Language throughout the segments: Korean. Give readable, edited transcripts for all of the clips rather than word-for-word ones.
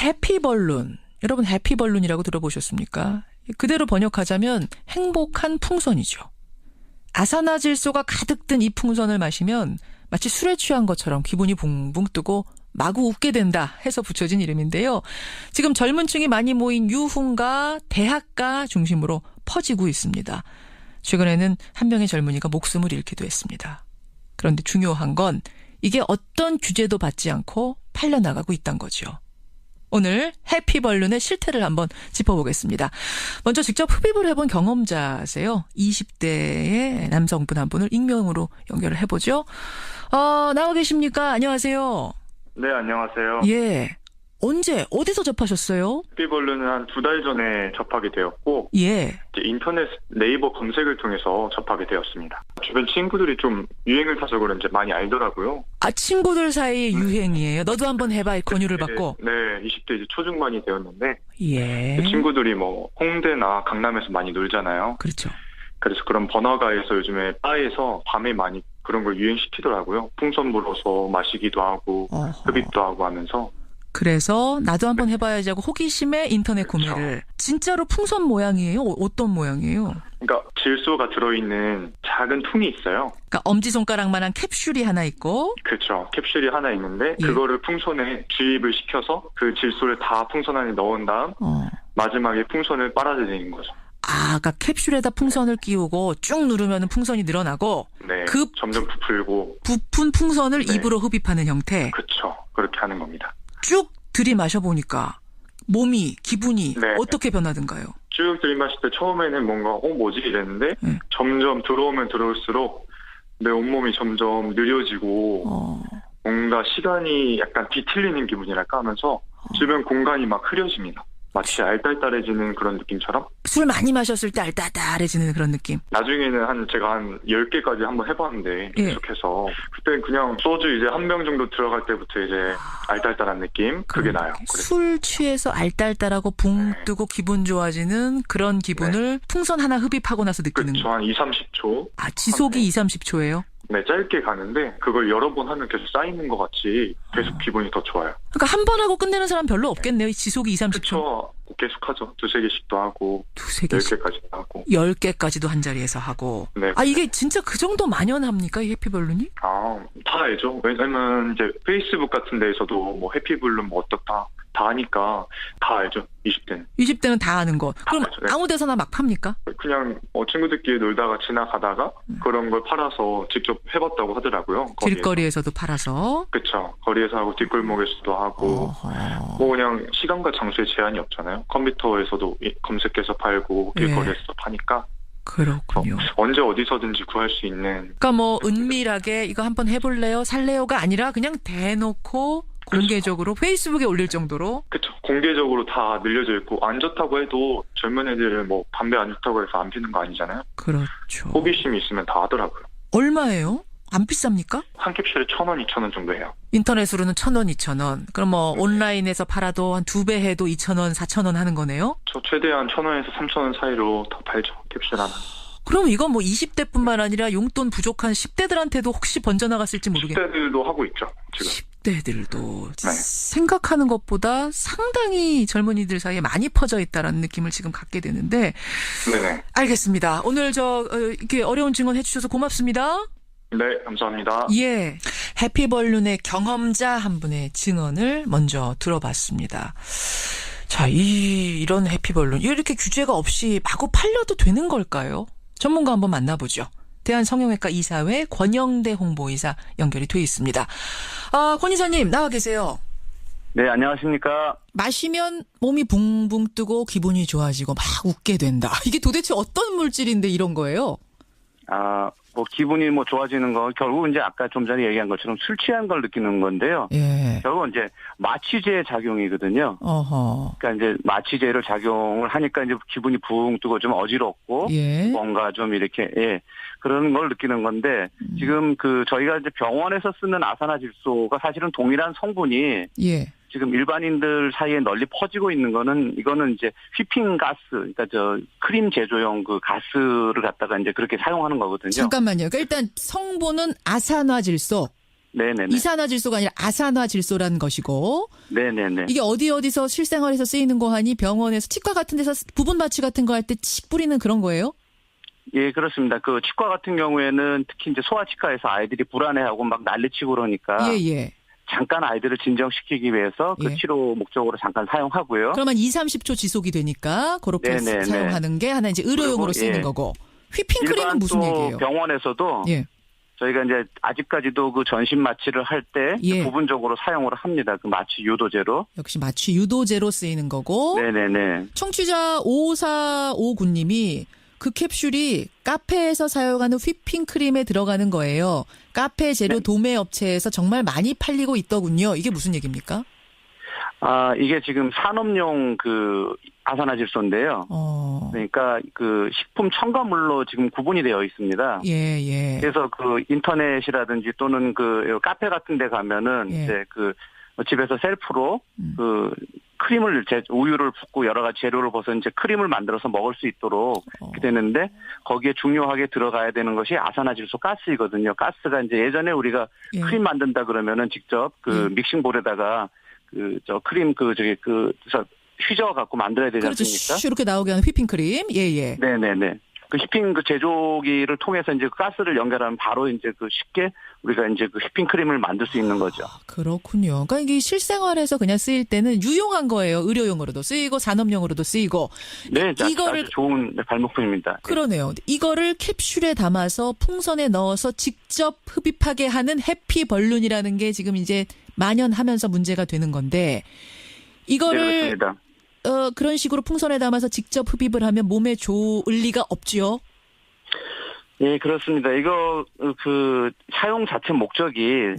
해피벌룬. 여러분 해피벌룬이라고 들어보셨습니까? 그대로 번역하자면 행복한 풍선이죠. 아산화질소가 가득 든 이 풍선을 마시면 마치 술에 취한 것처럼 기분이 붕붕 뜨고 마구 웃게 된다 해서 붙여진 이름인데요. 지금 젊은 층이 많이 모인 유흥가, 대학가 중심으로 퍼지고 있습니다. 최근에는 한 명의 젊은이가 목숨을 잃기도 했습니다. 그런데 중요한 건 이게 어떤 규제도 받지 않고 팔려나가고 있다는 거죠. 오늘 해피벌룬의 실태를 한번 짚어보겠습니다. 먼저 직접 흡입을 해본 경험자세요. 20대의 남성분 한 분을 익명으로 연결을 해보죠. 나와 계십니까? 안녕하세요. 네, 안녕하세요. 예. 언제, 어디서 접하셨어요? 해피벌룬은 한 2달 전에 접하게 되었고, 예. 이제 인터넷 네이버 검색을 통해서 접하게 되었습니다. 주변 친구들이 좀 유행을 타서 그런지 많이 알더라고요. 아, 친구들 사이 유행이에요. 너도 한번 해봐, 권유를 받고. 네, 20대 이제 초중반이 되었는데, 예. 친구들이 뭐 홍대나 강남에서 많이 놀잖아요. 그렇죠. 그래서 그런 번화가에서 요즘에 바에서 밤에 많이 그런 걸 유행시키더라고요. 풍선 불어서 마시기도 하고, 어허. 흡입도 하고 하면서. 그래서 나도 한번 해봐야지 하고 호기심에 인터넷 구매를. 진짜로 풍선 모양이에요? 어떤 모양이에요? 그러니까 질소가 들어있는 작은 통이 있어요. 그러니까 엄지손가락만한 캡슐이 하나 있고. 그렇죠. 캡슐이 하나 있는데 예. 그거를 풍선에 주입을 시켜서 그 질소를 다 풍선 안에 넣은 다음 마지막에 풍선을 빨아들이는 거죠. 아, 그러니까 캡슐에다 풍선을 끼우고 쭉 누르면 풍선이 늘어나고. 네. 그 점점 부풀고. 부푼 풍선을 네. 입으로 흡입하는 형태. 그렇죠. 그렇게 하는 겁니다. 쭉 들이마셔 보니까 몸이, 기분이 네. 어떻게 변하던가요? 쭉 들이마실 때 처음에는 뭔가 뭐지 이랬는데 점점 들어오면 들어올수록 내 온몸이 점점 느려지고 뭔가 시간이 약간 뒤틀리는 기분이랄까 하면서 주변 공간이 막 흐려집니다. 마치 알딸딸해지는 그런 느낌처럼. 술 많이 마셨을 때 알딸딸해지는 그런 느낌. 나중에는 제가 한 10개까지 한번 해봤는데 예. 계속해서 그때 그냥 소주 이제 한 병 정도 들어갈 때부터 이제 알딸딸한 느낌 그게 나요. 술 취해서 알딸딸하고 붕 뜨고 기분 좋아지는 그런 기분을 풍선 하나 흡입하고 나서 느끼는 그렇죠. 거. 한 2, 30초. 아, 지속이 2, 30초예요? 네, 짧게 가는데 그걸 여러 번 하면 계속 쌓이는 것 같이 계속 기분이 더 좋아요. 그러니까 한 번 하고 끝내는 사람 별로 없겠네요. 지속이 2, 30초. 그렇죠. 계속하죠. 2-3개씩도 하고 2-3개씩. 10개까지도 하고 10개까지도 한 자리에서 하고. 네. 아, 이게 진짜 그 정도 만연합니까? 이 해피벌룬이? 다 알죠. 왜냐면 이제 페이스북 같은 데에서도 뭐 해피블룸 뭐 어떻다 다 하니까 다 알죠. 20대는. 20대는 다 아는 거. 그럼 알죠. 네. 아무 데서나 막 팝니까? 그냥 친구들끼리 놀다가 지나가다가 그런 걸 팔아서 직접 해봤다고 하더라고요. 거리에서. 길거리에서도 팔아서. 그렇죠. 거리에서 하고 뒷골목에서도 하고 어허. 뭐 그냥 시간과 장소에 제한이 없잖아요. 컴퓨터에서도 검색해서 팔고 길거리에서도 파니까 그렇군요. 언제 어디서든지 구할 수 있는. 그러니까 뭐 은밀하게 이거 한번 해볼래요? 살래요가 아니라 그냥 대놓고 공개적으로 페이스북에 올릴 정도로. 그렇죠. 공개적으로 다 늘려져 있고 안 좋다고 해도 젊은 애들은 뭐 담배 안 좋다고 해서 안 피는 거 아니잖아요. 그렇죠. 호기심이 있으면 다 하더라고요. 얼마예요? 안 비쌉니까? 한 캡슐에 1,000원, 2,000원 정도 해요. 인터넷으로는 1,000원, 2,000원. 그럼 뭐 온라인에서 팔아도 한 2배 해도 2,000원, 4,000원 하는 거네요? 저 최대한 1,000원에서 3,000원 사이로 다 팔죠. 캡슐 하나. 그럼 이건 뭐 20대뿐만 아니라 용돈 부족한 10대들한테도 혹시 번져나갔을지 모르겠네요. 10대들도 하고 있죠. 지금. 10대들도 네. 생각하는 것보다 상당히 젊은이들 사이에 많이 퍼져 있다라는 느낌을 지금 갖게 되는데. 네네. 알겠습니다. 오늘 이렇게 어려운 증언 해주셔서 고맙습니다. 네, 감사합니다. 예. 해피벌룬의 경험자 한 분의 증언을 먼저 들어봤습니다. 자, 이런 해피벌룬. 이렇게 규제가 없이 마구 팔려도 되는 걸까요? 전문가 한번 만나보죠. 대한성형외과 이사회 권영대 홍보이사 연결이 돼 있습니다. 권 이사님 나와 계세요. 네, 안녕하십니까. 마시면 몸이 붕붕 뜨고 기분이 좋아지고 막 웃게 된다. 이게 도대체 어떤 물질인데 이런 거예요? 뭐 기분이 뭐 좋아지는 거 결국 이제 아까 좀 전에 얘기한 것처럼 술 취한 걸 느끼는 건데요. 예. 결국은 이제 마취제 작용이거든요. 어허. 그러니까 이제 마취제를 작용을 하니까 이제 기분이 붕 뜨고 좀 어지럽고 예. 뭔가 좀 이렇게 그런 걸 느끼는 건데 지금 저희가 이제 병원에서 쓰는 아산화질소가 사실은 동일한 성분이 예. 지금 일반인들 사이에 널리 퍼지고 있는 이거는 이제 휘핑 가스, 그러니까 크림 제조용 그 가스를 갖다가 이제 그렇게 사용하는 거거든요. 잠깐만요. 그러니까 일단 성분은 아산화질소. 네네네. 이산화질소가 아니라 아산화질소라는 것이고. 네네네. 이게 어디서 실생활에서 쓰이는 거 하니 병원에서 치과 같은 데서 부분 마취 같은 거 할 때 칙 뿌리는 그런 거예요? 예, 그렇습니다. 그 치과 같은 경우에는 특히 이제 소아치과에서 아이들이 불안해하고 막 난리치고 그러니까. 예. 잠깐 아이들을 진정시키기 위해서 그 예. 치료 목적으로 잠깐 사용하고요. 그러면 2-30초 지속이 되니까 그렇게 네네네. 사용하는 게 하나 이제 의료용으로 그리고, 쓰이는 예. 거고. 휘핑크림은 일반 무슨 또 얘기예요? 병원에서도 예. 저희가 이제 아직까지도 그 전신 마취를 할 때 예. 부분적으로 사용을 합니다. 그 마취 유도제로. 역시 마취 유도제로 쓰이는 거고. 네네네. 청취자 5459님이 그 캡슐이 카페에서 사용하는 휘핑크림에 들어가는 거예요. 카페 재료 도매 업체에서 정말 많이 팔리고 있더군요. 이게 무슨 얘기입니까? 아, 이게 지금 산업용 그 아산화질소인데요. 그러니까 그 식품 첨가물로 지금 구분이 되어 있습니다. 예. 그래서 그 인터넷이라든지 또는 그 카페 같은 데 가면은 예. 이제 그 집에서 셀프로 그 크림을 우유를 붓고 여러 가지 재료를 벗어 이제 크림을 만들어서 먹을 수 있도록 이렇게 되는데 거기에 중요하게 들어가야 되는 것이 아산화질소 가스이거든요. 가스가 이제 예전에 우리가 예. 크림 만든다 그러면은 직접 그 믹싱볼에다가 그 저 크림 휘저어 갖고 만들어야 되지 그렇죠. 않습니까? 슈 이렇게 나오게 하는 휘핑크림. 예. 네네네. 그 휘핑 그 제조기를 통해서 이제 그 가스를 연결하면 바로 이제 그 쉽게 우리가 이제 그 휘핑크림을 만들 수 있는 거죠. 그렇군요. 그러니까 이게 실생활에서 그냥 쓰일 때는 유용한 거예요. 의료용으로도 쓰이고 산업용으로도 쓰이고. 네, 이거를 아주 좋은 발명품입니다. 그러네요. 이거를 캡슐에 담아서 풍선에 넣어서 직접 흡입하게 하는 해피 벌룬이라는 게 지금 이제 만연하면서 문제가 되는 건데 이거를 네, 그렇습니다. 그런 식으로 풍선에 담아서 직접 흡입을 하면 몸에 좋을 리가 없지요. 예, 그렇습니다. 이거 그 사용 자체 목적이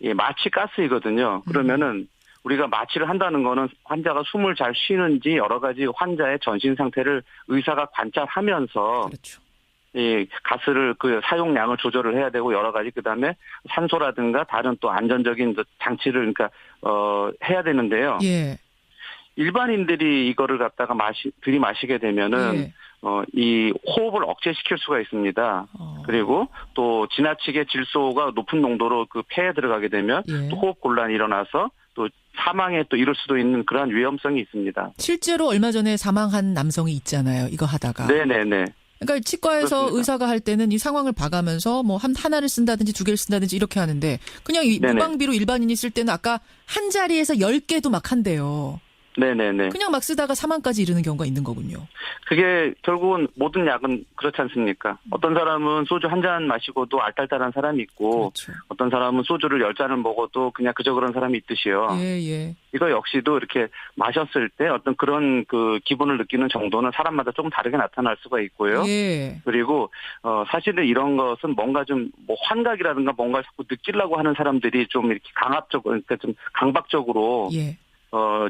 예, 마취 가스이거든요. 그러면은 우리가 마취를 한다는 거는 환자가 숨을 잘 쉬는지 여러 가지 환자의 전신 상태를 의사가 관찰하면서 그렇죠. 예, 가스를 그 사용량을 조절을 해야 되고 여러 가지 그다음에 산소라든가 다른 또 안전적인 장치를 그러니까 해야 되는데요. 예. 일반인들이 이거를 갖다가 들이마시게 되면은 이 호흡을 억제시킬 수가 있습니다. 그리고 또 지나치게 질소가 높은 농도로 그 폐에 들어가게 되면 또 호흡 곤란이 일어나서 또 사망에 또 이를 수도 있는 그러한 위험성이 있습니다. 실제로 얼마 전에 사망한 남성이 있잖아요. 이거 하다가. 네네네. 그러니까 치과에서 그렇습니다. 의사가 할 때는 이 상황을 봐가면서 뭐 하나를 쓴다든지 두 개를 쓴다든지 이렇게 하는데 그냥 이 무방비로 일반인이 쓸 때는 아까 한 자리에서 10개도 막 한대요. 네네네. 그냥 막 쓰다가 사망까지 이르는 경우가 있는 거군요. 그게 결국은 모든 약은 그렇지 않습니까? 어떤 사람은 소주 한 잔 마시고도 알딸딸한 사람이 있고 그렇죠. 어떤 사람은 소주를 10잔을 먹어도 그냥 그저 그런 사람이 있듯이요. 예. 이거 역시도 이렇게 마셨을 때 어떤 그런 그 기분을 느끼는 정도는 사람마다 조금 다르게 나타날 수가 있고요. 예. 그리고 사실은 이런 것은 뭔가 좀 뭐 환각이라든가 뭔가 자꾸 느끼려고 하는 사람들이 좀 이렇게 그러니까 좀 강박적으로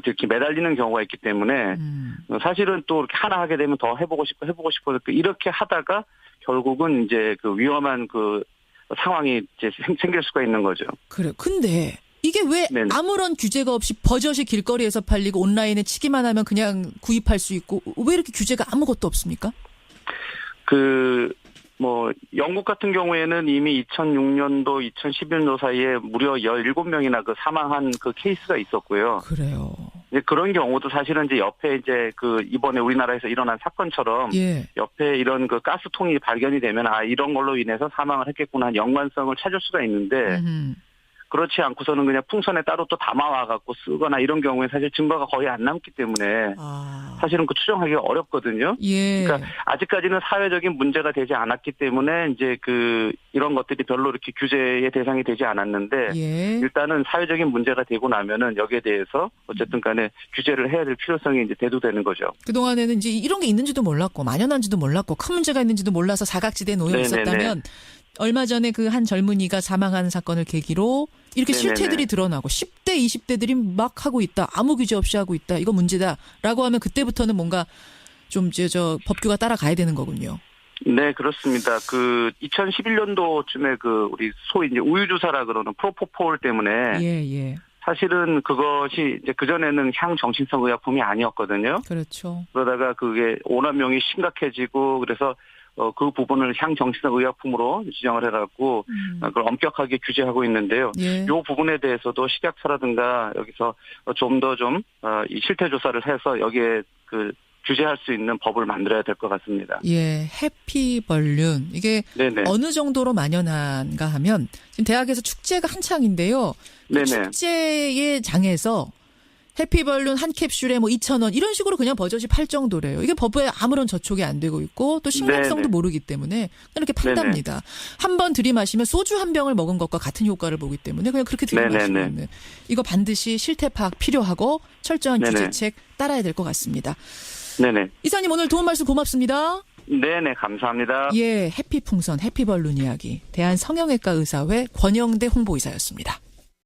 이렇게 매달리는 경우가 있기 때문에 사실은 또 이렇게 하나 하게 되면 더 해보고 싶고 이렇게 하다가 결국은 이제 그 위험한 그 상황이 이제 생길 수가 있는 거죠. 그래. 근데 이게 왜 아무런 규제가 없이 버젓이 길거리에서 팔리고 온라인에 치기만 하면 그냥 구입할 수 있고 왜 이렇게 규제가 아무것도 없습니까? 영국 같은 경우에는 이미 2006년도, 2011년도 사이에 무려 17명이나 그 사망한 그 케이스가 있었고요. 그래요. 이제 그런 경우도 사실은 이제 옆에 이제 그 이번에 우리나라에서 일어난 사건처럼 옆에 이런 그 가스통이 발견이 되면 이런 걸로 인해서 사망을 했겠구나 하는 연관성을 찾을 수가 있는데 그렇지 않고서는 그냥 풍선에 따로 또 담아와갖고 쓰거나 이런 경우에 사실 증거가 거의 안 남기 때문에 사실은 그 추정하기가 어렵거든요. 그러니까 아직까지는 사회적인 문제가 되지 않았기 때문에 이제 그 이런 것들이 별로 이렇게 규제의 대상이 되지 않았는데 일단은 사회적인 문제가 되고 나면은 여기에 대해서 어쨌든 간에 규제를 해야 될 필요성이 이제 대두되는 거죠. 그동안에는 이제 이런 게 있는지도 몰랐고 만연한지도 몰랐고 큰 문제가 있는지도 몰라서 사각지대에 놓여 있었다면 얼마 전에 그 한 젊은이가 사망한 사건을 계기로 이렇게 실태들이 드러나고 10대, 20대들이 막 하고 있다. 아무 규제 없이 하고 있다. 이거 문제다라고 하면 그때부터는 뭔가 좀 법규가 따라가야 되는 거군요. 네, 그렇습니다. 그 2011년도쯤에 그 우리 소위 이제 우유주사라 그러는 프로포폴 때문에 사실은 그것이 이제 그전에는 향정신성 의약품이 아니었거든요. 그렇죠. 그러다가 그게 오남용이 심각해지고 그래서 그 부분을 향정신성 의약품으로 지정을 해갖고 그걸 엄격하게 규제하고 있는데요. 예. 이 부분에 대해서도 식약처라든가 여기서 좀 더 이 실태 조사를 해서 여기에 규제할 수 있는 법을 만들어야 될 것 같습니다. 예, 해피벌룬 이게 네네. 어느 정도로 만연한가 하면 지금 대학에서 축제가 한창인데요. 그 네네. 축제의 장에서 해피벌룬 한 캡슐에 2,000원 이런 식으로 그냥 버젓이 팔 정도래요. 이게 법에 아무런 저촉이 안 되고 있고 또 신뢰성도 네네. 모르기 때문에 이렇게 판답니다. 한 번 들이마시면 소주 한 병을 먹은 것과 같은 효과를 보기 때문에 그냥 그렇게 들이마시고 있는. 이거 반드시 실태 파악 필요하고 철저한 네네. 규제책 따라야 될 것 같습니다. 네네. 이사님 오늘 도움 말씀 고맙습니다. 네네, 감사합니다. 예, 해피풍선, 해피벌룬 이야기. 대한성형외과 의사회 권영대 홍보이사였습니다.